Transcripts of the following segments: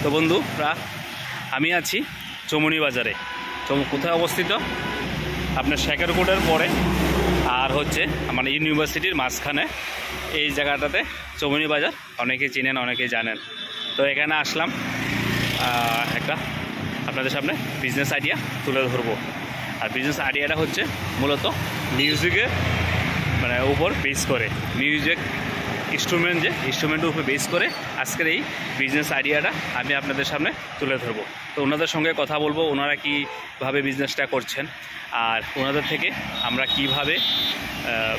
তো বন্ধুরা, আমি আছি চৌমুহনী বাজারে। কোথায় অবস্থিত? আপনার শেখরকোটের পরে আর হচ্ছে আমার ইউনিভার্সিটির মাঝখানে এই জায়গাটাতে চৌমুহনী বাজার। অনেকেই চিনেন, অনেকেই জানেন। তো এখানে আসলাম একটা আপনাদের সামনে বিজনেস আইডিয়া তুলে ধরবো। আর বিজনেস আইডিয়াটা হচ্ছে মূলত মিউজিকের উপর বেস করে, মিউজিক ইনস্ট্রুমেন্ট, যে ইনস্ট্রুমেন্টের উপর বেস করে আজকের এই বিজনেস আইডিয়াটা আমি আপনাদের সামনে তুলে ধরবো। তো ওনাদের সঙ্গে কথা বলবো, ওনারা কীভাবে বিজনেসটা করছেন আর ওনাদের থেকে আমরা কিভাবে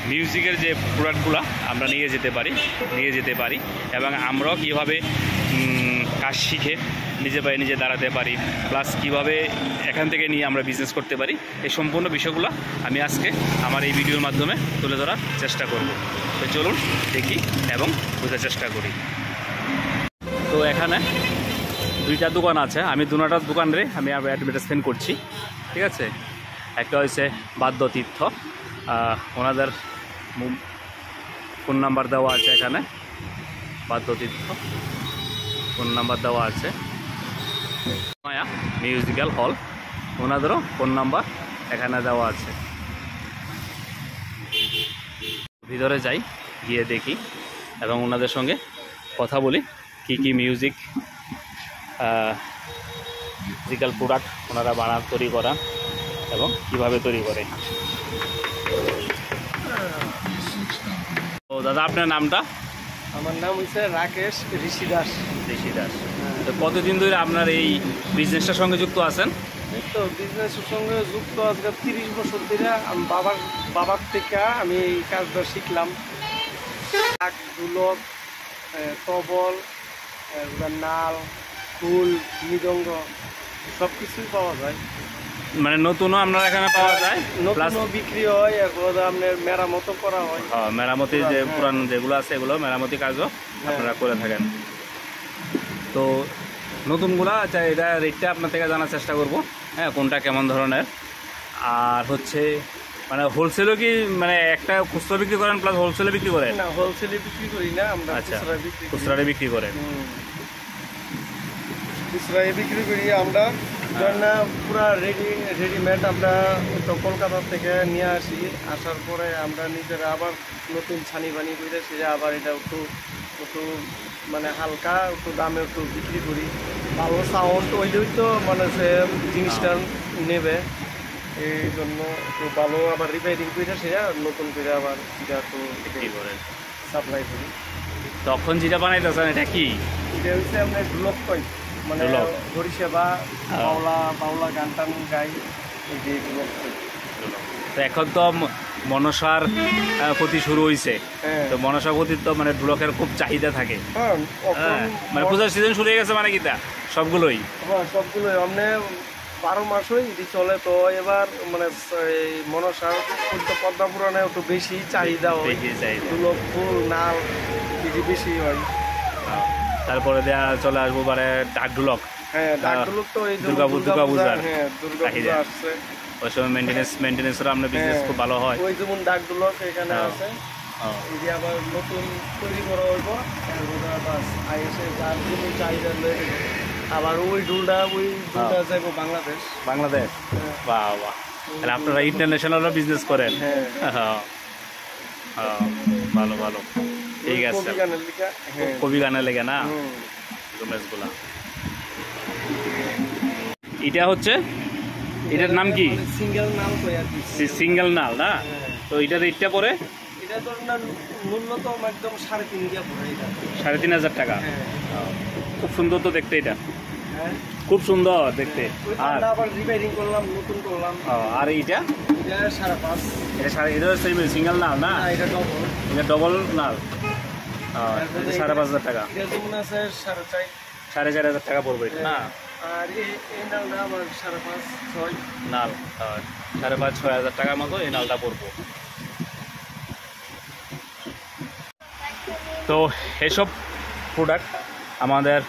মিউজিকের যে প্রোডাক্টগুলো আমরা নিয়ে যেতে পারি এবং আমরাও কীভাবে কাজ শিখে নিজে পায়ে নিজে দাঁড়াতে পারি, প্লাস কীভাবে এখান থেকে নিয়ে আমরা বিজনেস করতে পারি, এই সম্পূর্ণ বিষয়গুলো আমি আজকে আমার এই ভিডিওর মাধ্যমে তুলে ধরার চেষ্টা করব। তো চলুন দেখি এবং বোঝার চেষ্টা করি। তো এখানে দুইটা দোকান আছে, আমি দুটার দোকানে আমি অ্যাডভার্টাইজমেন্ট করছি, ঠিক আছে। একটা হচ্ছে বাদ্যতীর্থ, ওনাদের ফোন নাম্বার দেওয়া আছে এখানে, বাদ্যতীর্থ ফোন নাম্বার দেওয়া আছে। মায়া মিউজিক্যাল হল, ওনাদেরও ফোন নাম্বার এখানে দেওয়া আছে। ভিতরে যাই, গিয়ে দেখি এবং ওনাদের সঙ্গে কথা বলি কি কি মিউজিক্যাল প্রোডাক্ট ওনারা তৈরি করান এবং কিভাবে তৈরি করে। তো দাদা, আপনার নামটা? আমার নাম হচ্ছে রাকেশ ঋষি দাস। তো কতদিন ধরে আপনার এই বিজনেসটার সঙ্গে যুক্ত আছেন? তো বিজনেসের সঙ্গে যুক্ত আজকে 30 বছর ধরে। আমি বাবার থেকে আমি এই কাজটা শিখলাম। ঢোলক, তবল, নাল, ফুল, মৃদঙ্গ সব কিছুই পাওয়া যায়। মানে নতুনও আপনার এখানে পাওয়া যায়, নতুনও বিক্রি হয়, এগুলো আপনার মেরামতও করা হয়। মেরামতি যে পুরানো যেগুলো আছে এগুলো মেরামতি কাজও আপনারা করে থাকেন। তো নতুনগুলা, আচ্ছা, এটা রেটটা আপনার থেকে জানার চেষ্টা করব, হ্যাঁ, কোনটা কেমন ধরনের। আর হচ্ছে মানে হোলসেলও কি, মানে একটা খুচরা বিক্রি করেন প্লাস হোলসেলে বিক্রি করেন? না, হোলসেলে বিক্রি করি না আমরা। আচ্ছা, খুচরারে বিক্রি করেন। খুচরায় বিক্রি করি আমরা। না, পুরা রেডিমেড আমরা তো কলকাতা থেকে নিয়ে আসি। আসার পরে আমরা নিজেরা আবার নতুন ছানি বানি করে সে আবার এটা একটু মানে হালকা একটু দামে একটু বিক্রি করি। ভালো সাউন্ড হইলেই তো মানে সে জিনিসটা নেবে, এই জন্য একটু ভালো আবার রিপেয়ারিং করে সেটা নতুন করে আবার এটা একটু বিক্রি করেন, সাপ্লাই করি। তখন যেটা বানাইতেছেন এটা কি? এটা হচ্ছে আপনার ঢোলক কই, মানে হরিসেবা বাউলা গান টান গাই, এই যে ঢোলক কই। তো এখন তো মনসার প্রতি শুরু হয়েছে, তো মনসার প্রতি তো মানে ঢোলকের খুব চাহিদা থাকে। মানে পূজার সিজন শুরু হয়ে গেছে, মানে কি তা সবগুলোই? সবগুলোই মানে 12 মাসই এটি চলে। তো এবার মানে মনসার পদ্মা পুরাণে একটু বেশি চাহিদা হয়, ঢোলক, ফুল, নাল বেশি হয়। তারপরে দেয়া চলে আসবো মানে ডাক ঢোলক। হ্যাঁ, ডাক ঢোলক তো এই দুর্গা পূজার, হ্যাঁ, দুর্গা পূজা আসছে, ওই সময় মেনটেনেন্সের আপনার বিজনেস খুব ভালো হয়। ওই যেমন ডাক ঢোলক এখানে আছে, এই যে আবার নতুন তৈরি করা হইব, এসে যার কোনো চাহিদা লয়ে আবার ওই ঢোলটা যাবো বাংলাদেশ। বাহ বাহ, তাহলে আপনারা ইন্টারন্যাশনালও বিজনেস করেন? হ্যাঁ, ভালো ভালো, ঠিক আছে। কবি গানের লেগে না রমেশগুলা। এটা হচ্ছে, এটার নাম কি? সিঙ্গেল নাল। সিঙ্গেল নাল না? তো এটার রেটটা পড়ে? এটা তো ন্যূনতম একদম 3,500 পড়ে। 3,500 টাকা। খুব সুন্দর তো দেখতে, এটা খুব সুন্দর দেখতে। আর আবার রিপেয়ারিং করলাম, নতুন করলাম। আর এইটা? এটা 5,500। এটা সিঙ্গেল নাল না? এটা ডবল নাল। 5,500 টাকা। এটা যেমন আছে 4,500 টাকা পড়বে না? আর এই নালটা আবার 5,500-6 নাল, 5,500-6,000 টাকার মতো এই নালটা পড়বো। তো এসব প্রোডাক্ট আমাদের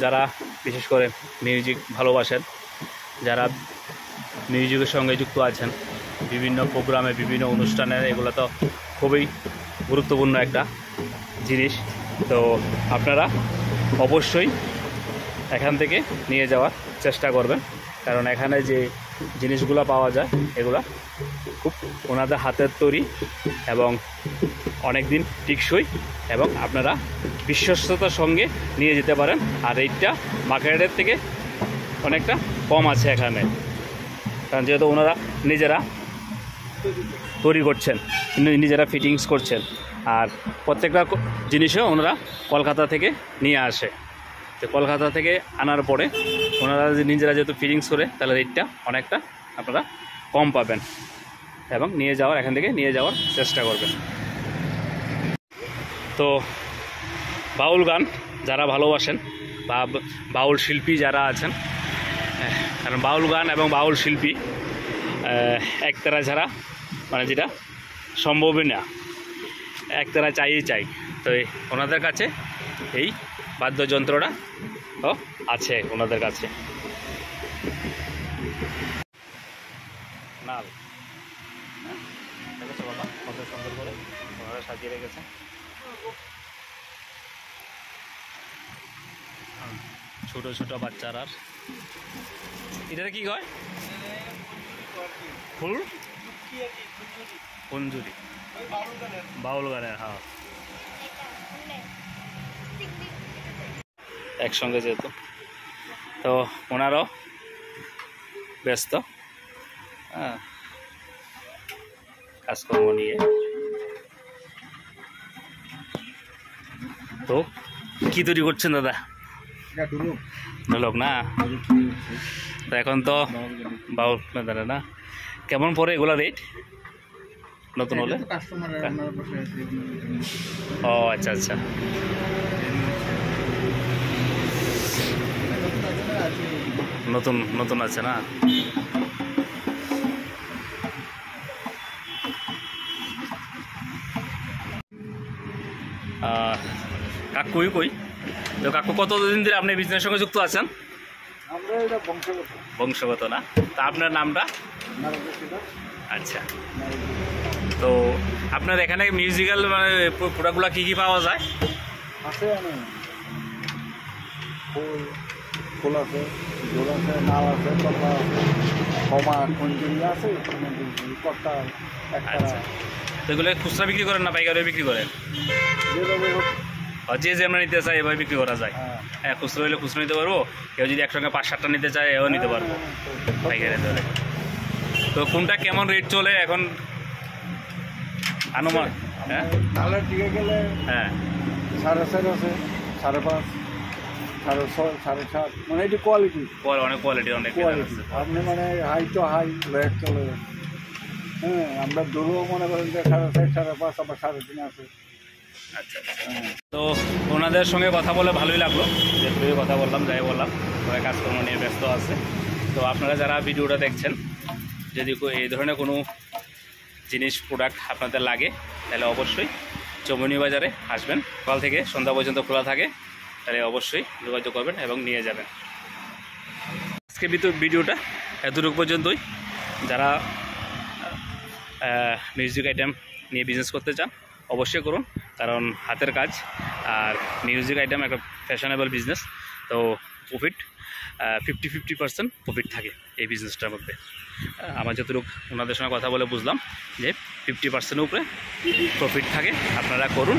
যারা বিশেষ করে মিউজিক ভালোবাসেন, যারা মিউজিকের সঙ্গে যুক্ত আছেন, বিভিন্ন প্রোগ্রামে, বিভিন্ন অনুষ্ঠানে, এগুলো তো খুবই গুরুত্বপূর্ণ একটা জিনিস। তো আপনারা অবশ্যই এখান থেকে নিয়ে যাওয়ার চেষ্টা করবেন, কারণ এখানে যে জিনিসগুলো পাওয়া যায় এগুলা খুব ওনাদের হাতের তৈরি এবং অনেক দিন টিকসই, এবং আপনারা বিশ্বস্ততার সঙ্গে নিয়ে যেতে পারেন। আর রেটটা মার্কেটের থেকে অনেকটা কম আছে এখানে, কারণ যেহেতু ওনারা নিজেরা তৈরি করছেন, নিজেরা ফিটিংস করছেন, আর প্রত্যেকটা জিনিসও ওনারা কলকাতা থেকে নিয়ে আসে। তো কলকাতা থেকে আনার পরে ওনারা নিজেরা যেহেতু ফিটিংস করে, তাহলে রেটটা অনেকটা আপনারা কম পাবেন এবং এখান থেকে নিয়ে যাওয়ার চেষ্টা করবেন। তো বাউল গান যারা ভালোবাসেন বা বাউল শিল্পী যারা আছেন, কারণ বাউল গান এবং বাউল শিল্পী একতারা ছাড়া মানে যেটা সম্ভবই না, একতারা চাই। তো ওনাদের কাছে এই বাদ্যযন্ত্রটা আছে ওনাদের কাছে। নাল দেখেছো বাবা, কত সুন্দর করে ওনারা সাজিয়ে রেখেছে। ছোট ছোট বাচ্চারা, এটা কি কয়? ফুল কুঞ্জুরি, বাউল গানের। হ্যাঁ, একসঙ্গে যেহেতু, তো ওনারাও ব্যস্ত কাজকর্ম নিয়ে। তো কি তৈরি করছেন দাদা? ঢোলক না? তো এখন তো বাউল দাদা না, কেমন পড়ে এগুলা রেট নতুন হলে? ও আচ্ছা আচ্ছা, নতুন নতুন আছে না? কাকুই কই? তো কাকু কতদিন ধরে আপনি বিজনেসের সঙ্গে যুক্ত আছেন? বংশগত না? তা আপনার নামটা? আচ্ছা, তো আপনার এখানে মিউজিক্যাল মানে প্রোডাক্টগুলো কী কী পাওয়া যায়? আছে ফুল আছে, ঝোল আছে, নাল আছে, কলা আছে, ক্ষমা কুঞ্জুরি আছে, কর্তা। আচ্ছা, তো এগুলো খুচরা বিক্রি করেন না পাইকারি বিক্রি করেন? যে যেমন নিতে চায় এভাবে বিক্রি করা যায়। হ্যাঁ, খুচরো হলে খুচরো নিতে পারবো, কেউ যদি একসঙ্গে 5-7টা নিতে চায় এও নিতে পারবো পাইকারি ধরে। তো কোনটা কেমন রেট চলে এখন আনুমান? হ্যাঁ, নালের দিকে গেলে হ্যাঁ 4.5 আছে, 5.5, 6.5, 7.5, মানে এটি কোয়ালিটি, অনেক কোয়ালিটি, অনেক কোয়ালিটি। আপনি মানে হাই তো হাই রেট চলে। হ্যাঁ, আমরা দূরও মনে করেন যে 4.5, 5.5, আবার 3.5 আছে। আচ্ছা, তো ওনাদের সঙ্গে কথা বলে ভালোই লাগলো, যেহেতু কথা বললাম, যাই বললাম, ওরা কাজকর্ম নিয়ে ব্যস্ত আছে। তো আপনারা যারা ভিডিওটা দেখছেন, যদি এই ধরনের কোনো জিনিস প্রোডাক্ট আপনাদের লাগে, তাহলে অবশ্যই চৌমুহনী বাজারে আসবেন। সকাল থেকে সন্ধ্যা পর্যন্ত খোলা থাকে, তাহলে অবশ্যই যোগাযোগ করবেন এবং নিয়ে যাবেন। আজকে ভিডিওটা এতটুকু পর্যন্তই। যারা মিউজিক আইটেম নিয়ে বিজনেস করতে চান অবশ্যই করুন, কারণ হাতের কাজ আর মিউজিক আইটেম একটা ফ্যাশনেবল বিজনেস। তো প্রফিট 50% প্রফিট থাকে এই বিজনেসটার মধ্যে। আমার যতটুকু ওনাদের সঙ্গে কথা বলে বুঝলাম যে 50%-এর উপরে প্রফিট থাকে। আপনারা করুন